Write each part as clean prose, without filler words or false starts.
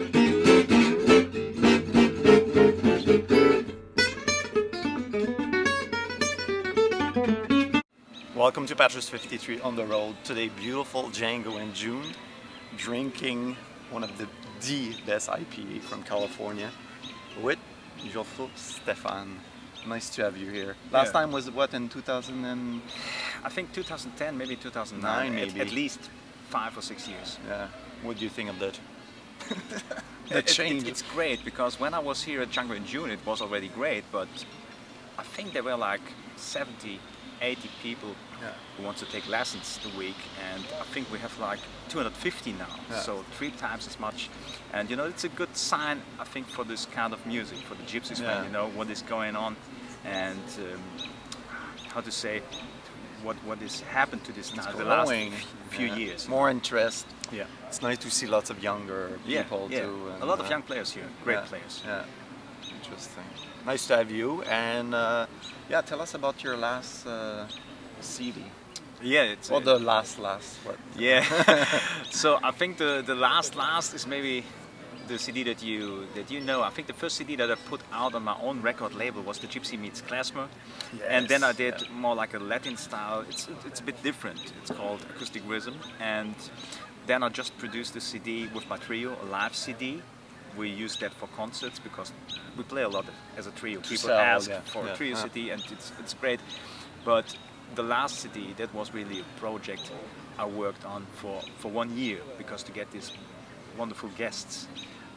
Welcome to Patras 53 on the road. Today, beautiful Django in June, drinking one of the best IPA from California with Joscho Stephan. Nice to have you here. Last time was what, in 2000 and... I think 2010, maybe 2009, maybe. At least 5 or 6 years. Yeah. What do you think of that? It's great, because when I was here at Django in June, it was already great, but I think there were like 70, 80 people who want to take lessons a week, and I think we have like 250 now, so 3 times as much. And you know, it's a good sign, I think, for this kind of music, for the gypsies, when you know what is going on, and how to say, what has happened to this now the last few years. More interest. Yeah, it's nice to see lots of younger people too. And, a lot of young players here, great players. Yeah, interesting. Nice to have you. And yeah, tell us about your last CD. Yeah, it's the last what? Yeah. So I think the last is maybe the CD that you know. I think the first CD that I put out on my own record label was the Gypsy Meets Klezmer, and then I did more like a Latin style. It's a bit different. It's called Acoustic Rhythm, and then I just produced a CD with my trio, a live CD. We use that for concerts because we play a lot as a trio. People ask for a trio CD, and it's great. But the last CD, that was really a project I worked on for 1 year, because to get these wonderful guests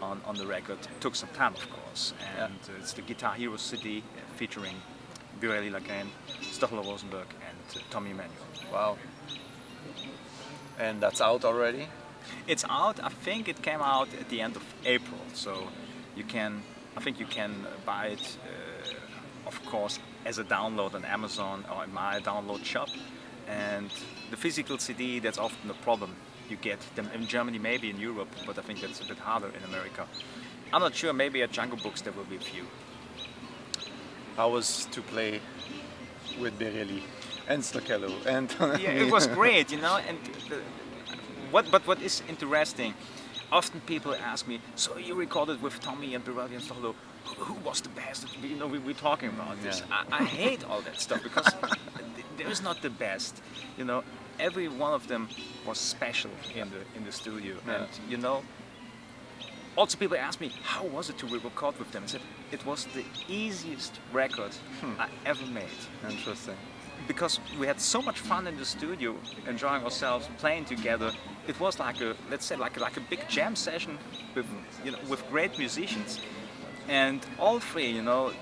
on the record took some time, of course. And it's the Guitar Hero CD featuring Birelli Lagrène, Stoffel Rosenberg, and Tommy Emmanuel. Wow. And that's out already? It's out. I think it came out at the end of April, so I think you can buy it, of course, as a download on Amazon or in my download shop. And the physical CD, that's often a problem. You get them in Germany, maybe in Europe, but I think that's a bit harder in America. I'm not sure, maybe at Django Books there will be a few. How was to play with Birelli and Stockello? And yeah, it was great, you know. And what is interesting, often people ask me, so you recorded with Tommy and Birelli and Stockello, who was the best? You know, we're talking about this. I hate all that stuff, because there is not the best, you know. Every one of them was special in the studio, and you know. Also, people ask me, how was it to record with them? I said, it was the easiest record I ever made. Interesting. Because we had so much fun in the studio, enjoying ourselves, playing together. It was like a, let's say, like a big jam session with great musicians, and all 3, you know.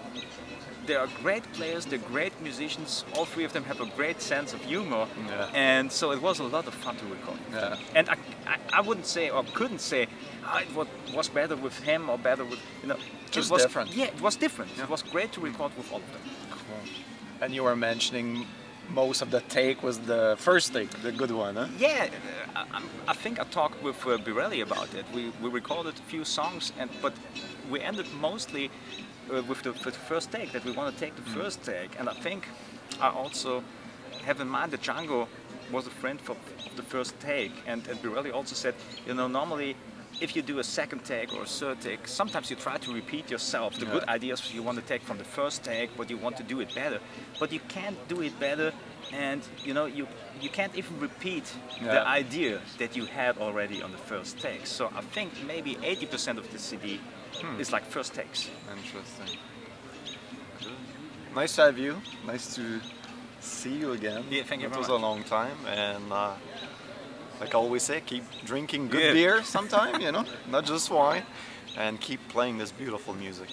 They are great players, they're great musicians, all 3 of them have a great sense of humor, and so it was a lot of fun to record. And I wouldn't say, or couldn't say, it was better with him or better with, you know. Just different. Yeah, it was different. It was great to record with all of them. Cool. And you were mentioning most of the take was the first take, the good one, huh? Yeah, I think I talked with Birelli about it. We recorded a few songs, but we ended mostly with the first take, that we want to take the first take. And I think I also have in mind that Django was a friend of the first take, and Birelli also said, you know, normally if you do a second take or a third take, sometimes you try to repeat yourself. The good ideas you want to take from the first take, but you want to do it better. But you can't do it better, and you know, you can't even repeat the idea that you had already on the first take. So I think maybe 80% of the CD is like first takes. Interesting. Nice to have you. Nice to see you again. Yeah, thank you very much. It was a long time, and like I always say, keep drinking good beer sometime, you know, not just wine, and keep playing this beautiful music.